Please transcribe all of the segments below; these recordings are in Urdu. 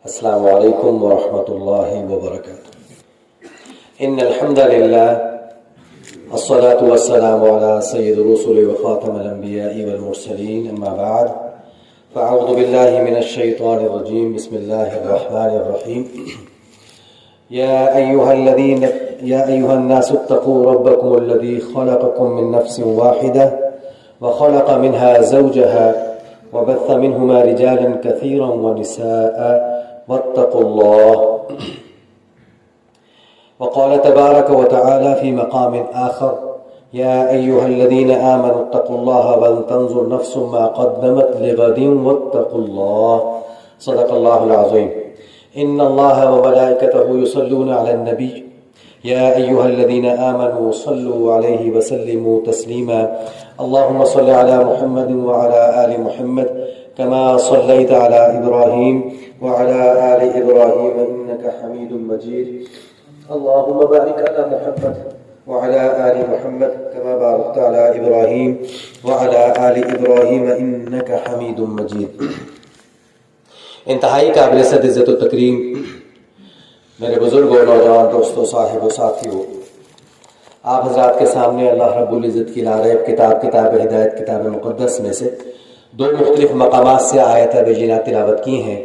السلام علیکم ورحمۃ اللہ وبرکاتہ۔ ان الحمد للہ الصلاة والسلام علی سید الرسل وخاتم الانبیاء والمرسلین، اما بعد فاعوذ باللہ من الشیطان الرجیم، بسم اللہ الرحمن الرحیم۔ یا ایہا الناس اتقوا ربکم الذی خلقکم من نفس واحدہ وخلق منها زوجها وبث منهما رجالا كثيرا ونساء واتقوا الله۔ وقال تبارك وتعالى في مقام آخر: يا أيها الذين آمنوا اتقوا الله ولتنظر نفس ما قدمت لغد واتقوا الله، صدق الله العظيم۔ إن الله وملائكته يصلون على النبي يا أيها الذين آمنوا صلوا عليه وسلموا تسليما، اللهم صل على محمد وعلى آل محمد كما صليت على إبراهيم وعلى آل إبراهيم إنك حميد مجيد، اللهم بارك على محمد وعلى آل محمد كما باركت على إبراهيم وعلى آل إبراهيم إنك حميد مجيد۔ انتہائی قابل عزت و تکریم میرے بزرگوں، نوجوان دوستوں، صاحب و ساتھیوں، آپ حضرات کے سامنے اللہ رب العزت کی لارب کتاب ہدایت کتاب مقدس میں سے دو مختلف مقامات سے آیت بینہ تلاوت کی ہیں۔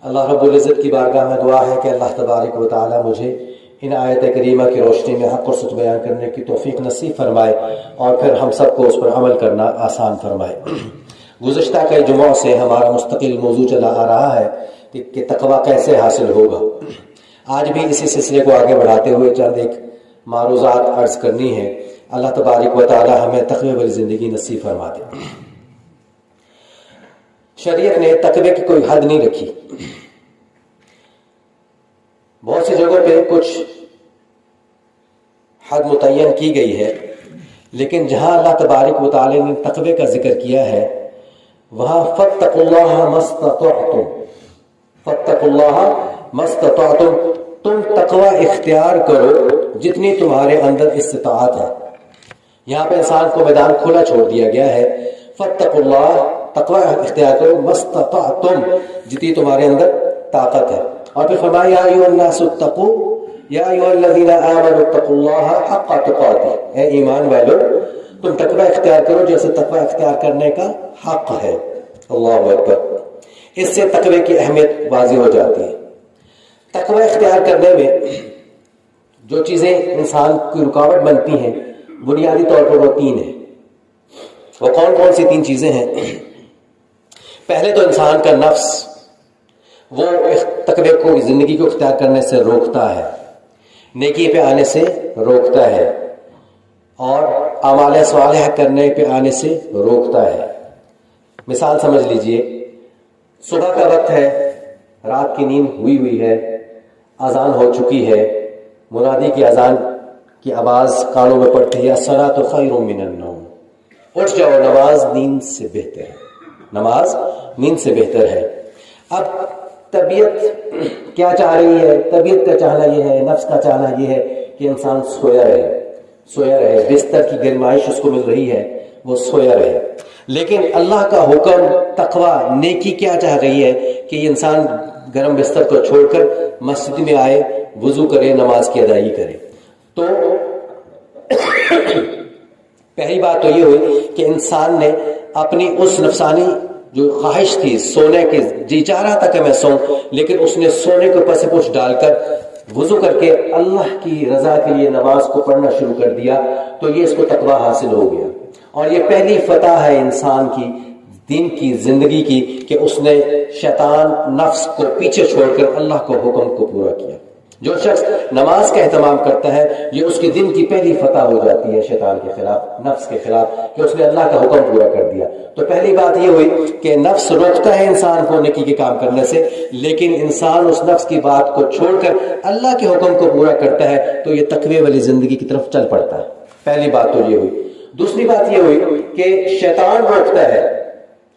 اللہ رب العزت کی بارگاہ میں دعا ہے کہ اللہ تبارک و تعالی مجھے ان آیت کریمہ کی روشنی میں حق اور سچ بیان کرنے کی توفیق نصیب فرمائے اور پھر ہم سب کو اس پر عمل کرنا آسان فرمائے۔ گزشتہ کئی جمعوں سے ہمارا مستقل موضوع چلا آ رہا ہے کہ تقویٰ کیسے حاصل ہوگا۔ آج بھی اسی سلسلے کو آگے بڑھاتے ہوئے چند ایک معروضات عرض کرنی ہے۔ اللہ تبارک و تعالی ہمیں تقوی والی زندگی نصیب فرما دے۔ شریعت نے تقوی کی کوئی حد نہیں رکھی۔ بہت سی جگہوں پہ کچھ حد متعین کی گئی ہے، لیکن جہاں اللہ تبارک و تعالی نے تقوی کا ذکر کیا ہے وہاں فاتقوا اللہ ما استطعتم، فاتقوا اللہ ما استطعتم، تم تقوی اختیار کرو جتنی تمہارے اندر استطاعت ہے۔ یہاں پہ انسان کو میدان کھلا چھوڑ دیا گیا ہے۔ فاتقوا اللہ، تقوی اختیار کرو، ما استطعتم، جتنی تمہارے اندر طاقت ہے۔ اور پھر فرمایا یا ایھا الناس اتقوا یا ایھا الذین آمنوا اتقوا اللہ حق تقاته، اے ایمان والو تم تقوی اختیار کرو جیسے تقوی اختیار کرنے کا حق ہے۔ اللہ اکبر۔ اس سے تقوی کی اہمیت واضح ہو جاتی ہے۔ تقوی اختیار کرنے میں جو چیزیں انسان کی رکاوٹ بنتی ہیں بنیادی طور پر وہ تین ہیں۔ وہ کون کون سی تین چیزیں ہیں؟ پہلے تو انسان کا نفس، وہ تقوی کو زندگی کو اختیار کرنے سے روکتا ہے، نیکی پہ آنے سے روکتا ہے اور اعمال صالحہ کرنے پہ آنے سے روکتا ہے۔ مثال سمجھ لیجئے، صبح کا وقت ہے، رات کی نیند ہوئی ہے، اذان ہو چکی ہے، منادی کی اذان کی آواز کانوں میں پڑتی ہے، الصلاۃ خیر من النوم، اٹھ جاؤ، نماز نیند سے بہتر ہے، نماز نیند سے بہتر ہے۔ اب طبیعت کیا چاہ رہی ہے؟ طبیعت کا چاہنا یہ ہے، نفس کا چاہنا یہ ہے کہ انسان سویا رہے، بستر کی گرمائش اس کو مل رہی ہے، وہ سویا رہے۔ لیکن اللہ کا حکم تقوی نیکی کیا چاہ رہی ہے کہ یہ انسان گرم بستر کو چھوڑ کر مسجد میں آئے، وضو کرے، نماز کی ادائیگی کرے۔ تو پہلی بات تو یہ ہوئی کہ انسان نے اپنی اس نفسانی جو خواہش تھی سونے کی، جی چاہ رہا تھا کہ میں سوؤں، لیکن اس نے سونے کو پس پوچھ ڈال کر وضو کر کے اللہ کی رضا کے لیے نماز کو پڑھنا شروع کر دیا، تو یہ اس کو تقوی حاصل ہو گیا۔ اور یہ پہلی فتح ہے انسان کی دین کی زندگی کی کہ اس نے شیطان نفس کو پیچھے چھوڑ کر اللہ کو حکم کو پورا کیا۔ جو شخص نماز کا اہتمام کرتا ہے یہ اس کی دن کی پہلی فتح ہو جاتی ہے شیطان کے خلاف، نفس کے خلاف، کہ اس نے اللہ کا حکم پورا کر دیا۔ تو پہلی بات یہ ہوئی کہ نفس روکتا ہے انسان کو نیکی کے کام کرنے سے، لیکن انسان اس نفس کی بات کو چھوڑ کر اللہ کے حکم کو پورا کرتا ہے تو یہ تقوی والی زندگی کی طرف چل پڑتا ہے۔ پہلی بات تو یہ ہوئی۔ دوسری بات یہ ہوئی کہ شیطان روکتا ہے۔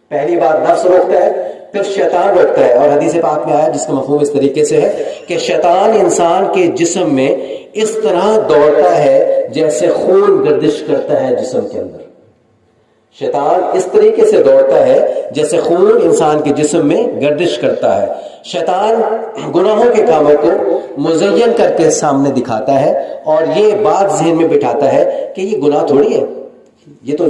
پہلی بات نفس روکتا ہے، پھر شیطان روکتا ہے، اور حدیث پاک میں آیا جس کا مفہوم اس طریقے سے ہے کہ شیطان انسان کے جسم میں اس طرح دوڑتا ہے جیسے خون گردش کرتا ہے جسم کے اندر۔ شیطان اس طریقے سے دوڑتا ہے جیسے خون انسان کے جسم میں گردش کرتا ہے. شیطان گناہوں کے کاموں کو مزین کر کے سامنے دکھاتا ہے اور یہ بات ذہن میں بٹھاتا ہے کہ یہ گناہ تھوڑی ہے، یہ تو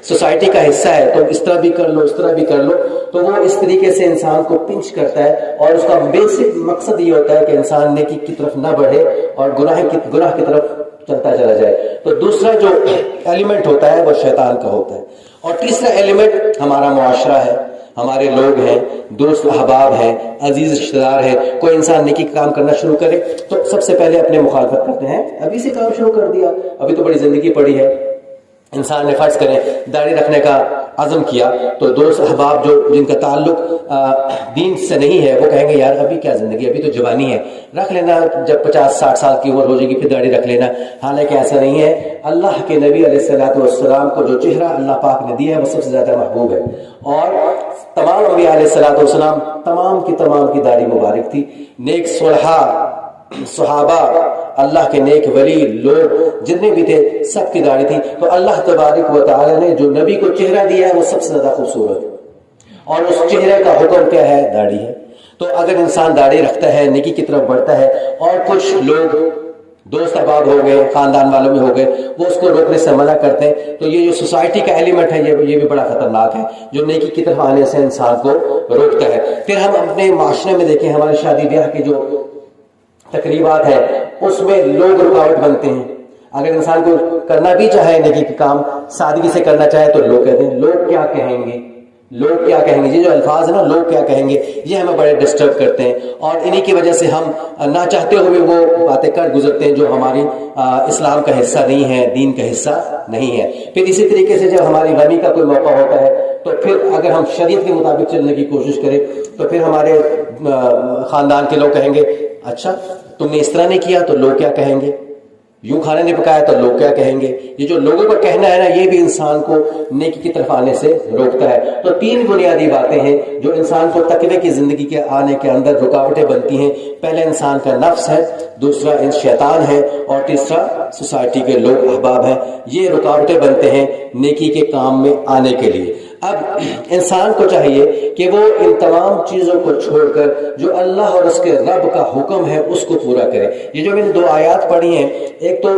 سوسائٹی کا حصہ ہے، تو اس طرح بھی کر لو، اس طرح بھی کر لو. تو وہ اس طریقے سے انسان کو پنچ کرتا ہے اور اس کا بیسک مقصد یہ ہوتا ہے کہ انسان نیکی کی طرف نہ بڑھے اور گناہ کی طرف چلتا چلا جائے. تو دوسرا جو ایلیمنٹ ہوتا ہے وہ شیطان کا ہوتا ہے. اور تیسرا ایلیمنٹ ہمارا معاشرہ ہے، ہمارے لوگ ہیں، دوست احباب ہیں، عزیز رشتہ دار ہیں. کوئی انسان نیکی کا کام کرنا شروع کرے تو سب سے پہلے اپنے مخالفت کرتے ہیں، ابھی سے کام شروع کر دیا، ابھی تو بڑی زندگی پڑی ہے. انسان نے فرض کریں داڑھی رکھنے کا عزم کیا تو دوست احباب جن کا تعلق دین سے نہیں ہے وہ کہیں گے یار ابھی کیا زندگی، ابھی تو جوانی ہے، رکھ لینا، جب 50-60 سال کی عمر ہو جائے گی پھر داڑھی رکھ لینا. حالانکہ ایسا نہیں ہے. اللہ کے نبی علیہ الصلوۃ والسلام کو جو چہرہ اللہ پاک نے دیا ہے وہ سب سے زیادہ محبوب ہے، اور تمام انبیاء علیہ الصلوۃ والسلام تمام کی داڑھی مبارک تھی. نیک صحابہ، اللہ کے نیک ولی لوگ جتنے بھی تھے سب کی داڑھی تھی. تو اللہ تبارک و تعالی نے جو نبی کو چہرہ دیا ہے وہ سب سے زیادہ خوبصورت ہے، اور اس چہرے کا حکم کیا ہے؟ داڑھی ہے. تو اگر انسان داڑھی رکھتا ہے، نیکی کی طرف بڑھتا ہے، اور کچھ لوگ دوست احباب ہو گئے، خاندان والوں میں ہو گئے، وہ اس کو روکنے سے منع کرتے ہیں، تو یہ جو سوسائٹی کا ایلیمنٹ ہے یہ بھی بڑا خطرناک ہے جو نیکی کی طرف آنے سے انسان کو روکتا ہے. پھر ہم اپنے معاشرے میں دیکھیں، ہمارے شادی بیاہ کی جو تقریبات ہیں اس میں لوگ رکاوٹ بنتے ہیں. اگر انسان کو کرنا بھی چاہے نیکی کا کام، سادگی سے کرنا چاہے تو لوگ کہتے ہیں لوگ کیا کہیں گے، لوگ کیا کہیں گے. یہ جو الفاظ ہیں نا، لوگ کیا کہیں گے، یہ ہمیں بڑے ڈسٹرب کرتے ہیں، اور انہی کی وجہ سے ہم نہ چاہتے ہوئے وہ باتیں کر گزرتے ہیں جو ہماری اسلام کا حصہ نہیں ہے، دین کا حصہ نہیں ہے. پھر اسی طریقے سے جب ہماری غمی کا کوئی موقع ہوتا ہے تو پھر اگر ہم شریعت کے مطابق چلنے کی کوشش کریں تو پھر ہمارے خاندان کے لوگ کہیں گے اچھا تم نے اس طرح نہیں کیا تو لوگ کیا کہیں گے، یوں کھانا نہیں پکایا تو لوگ کیا کہیں گے. یہ جو لوگوں کا کہنا ہے نا، یہ بھی انسان کو نیکی کی طرف آنے سے روکتا ہے. تو 3 بنیادی باتیں ہیں جو انسان کو تقوی کی زندگی کے آنے کے اندر رکاوٹیں بنتی ہیں. پہلے انسان کا نفس ہے، دوسرا شیطان ہے، اور تیسرا سوسائٹی کے لوگ احباب ہیں. یہ رکاوٹیں بنتے ہیں نیکی کے کام میں آنے کے لیے. اب انسان کو چاہیے کہ وہ ان تمام چیزوں کو چھوڑ کر جو اللہ اور اس کے رب کا حکم ہے اس کو پورا کرے. یہ جو میں نے 2 آیات پڑھی ہیں، ایک تو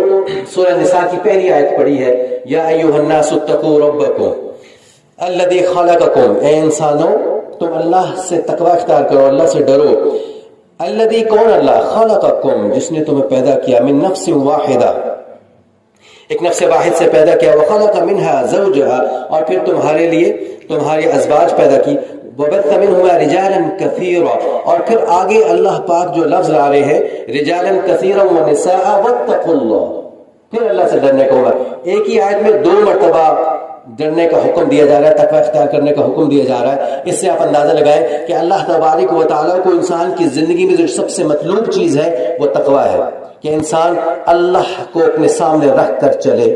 سورہ نساء کی پہلی آیت پڑھی ہے، یا ایھا الناس اتقوا ربکم الذی خلقکم، اے انسانوں تم اللہ سے تقوی اختیار کرو، اللہ سے ڈرو. الذی، کون؟ اللہ، خلقکم، جس نے تمہیں پیدا کیا، من نفس واحدہ، ایک نفس واحد سے پیدا کیا، وخلق منها زوجها، اور پھر تمہارے لیے تمہارے ازواج پیدا کی، وبث منهما رجالا كثيرا، اور پھر آگے اللہ پاک جو لفظ لا رہے ہیں رجالا كثيرا ونساء واتقوا اللہ، پھر اللہ سے ڈرنے کا ہوگا. ایک ہی آیت میں 2 مرتبہ ڈرنے کا حکم دیا جا رہا ہے، تقوی اختیار کرنے کا حکم دیا جا رہا ہے. اس سے آپ اندازہ لگائیں کہ اللہ تبارک و تعالیٰ کو انسان کی زندگی میں جو سب سے مطلوب چیز ہے وہ تقوی ہے، کہ انسان اللہ کو اپنے سامنے رکھ کر چلے،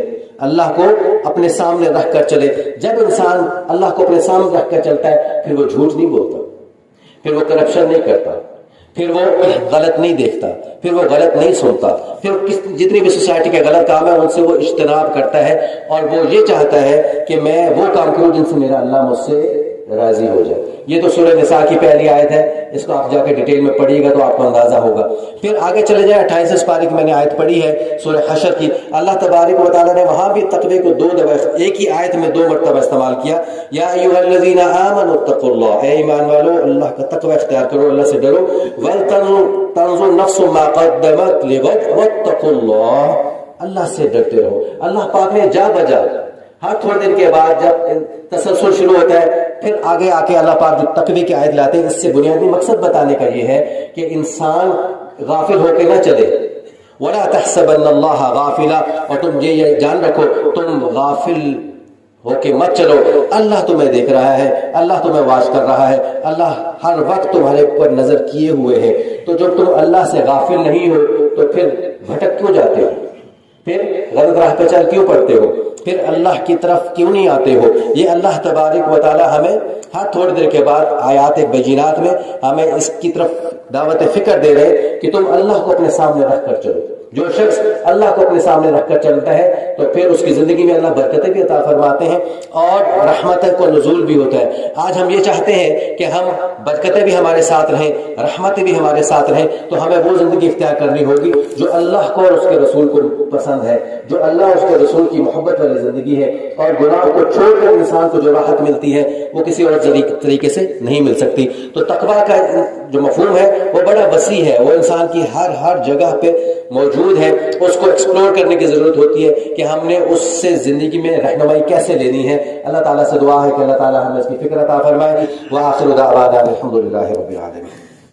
اللہ کو اپنے سامنے رکھ کر چلے. جب انسان اللہ کو اپنے سامنے رکھ کر چلتا ہے پھر وہ جھوٹ نہیں بولتا، پھر وہ کرپشن نہیں کرتا، پھر وہ غلط نہیں دیکھتا، پھر وہ غلط نہیں سنتا، پھر جتنی بھی سوسائٹی کے غلط کام ہے ان سے وہ اجتناب کرتا ہے، اور وہ یہ چاہتا ہے کہ میں وہ کام کروں جن سے میرا اللہ مجھ سے راضی ہو جائے. یہ تو سورہ نساء کی پہلی آیت ہے، اس کو آپ جا کے ڈیٹیل میں پڑھیے گا تو آپ کو اندازہ ہوگا. پھر آگے چلے جائیں، 28 پارے کی میں نے آیت پڑھی ہے سورہ حشر کی. اللہ تبارک و تعالیٰ نے وہاں بھی تقوی کو 2 دفعہ ایک ہی آیت میں 2 مرتبہ استعمال کیا. یا ایھا الذین آمنوا اتقوا اللہ، اے ایمان والو اللہ کا تقوی اختیار کرو، اللہ سے ڈرو. ولتنظر نفس ما قدمت لغد واتقوا اللہ، اللہ سے ڈرتے رہو. اللہ پاک نے جا بجا ہر تھوڑے دن کے بعد جب تسلسل شروع ہوتا ہے پھر آگے آ کے اللہ پاک جو تقوی کی آیت لاتے ہیں، اس سے بنیادی مقصد بتانے کا یہ ہے کہ انسان غافل ہو کے نہ چلے. وَلَا تَحْسَبَنَّ اللَّهَ غَافِلًا، اور تم یہ جان رکھو تم غافل ہو کے مت چلو، اللہ تمہیں دیکھ رہا ہے، اللہ تمہیں واچ کر رہا ہے، اللہ ہر وقت تمہارے اوپر نظر کیے ہوئے ہے. تو جب تم اللہ سے غافل نہیں ہو تو پھر بھٹک کیوں جاتے ہو، پھر غلط راہ پہ چل کیوں پڑتے ہو، پھر اللہ کی طرف کیوں نہیں آتے ہو. یہ اللہ تبارک و تعالی ہمیں ہر تھوڑی دیر کے بعد آیات بینات میں ہمیں اس کی طرف دعوت فکر دے رہے کہ تم اللہ کو اپنے سامنے رکھ کر چلو. جو شخص اللہ کو اپنے سامنے رکھ کر چلتا ہے تو پھر اس کی زندگی میں اللہ برکتیں بھی عطا فرماتے ہیں اور رحمت کو نزول بھی ہوتا ہے. آج ہم یہ چاہتے ہیں کہ ہم برکتیں بھی ہمارے ساتھ رہیں, رحمتیں بھی ہمارے ساتھ رہیں, تو ہمیں وہ زندگی اختیار کرنی ہوگی جو اللہ کو اور اس کے رسول کو پسند ہے, جو اللہ اور اس کے رسول کی محبت والی زندگی ہے. اور گناہ کو چھوڑ کر انسان کو جو راحت ملتی ہے وہ کسی اور طریقے سے نہیں مل سکتی. تو تقویٰ کا جو مفہوم ہے وہ بڑا وسیع ہے, وہ انسان کی ہر جگہ پہ موجود ہے. اس کو ایکسپلور کرنے کی ضرورت ہوتی ہے کہ ہم نے اس سے زندگی میں رہنمائی کیسے لینی ہے. اللہ تعالیٰ سے دعا ہے کہ اللہ تعالیٰ ہمیں اس کی فکر عطا فرمائے. وآخر دعوانا الحمد للہ رب العالمین.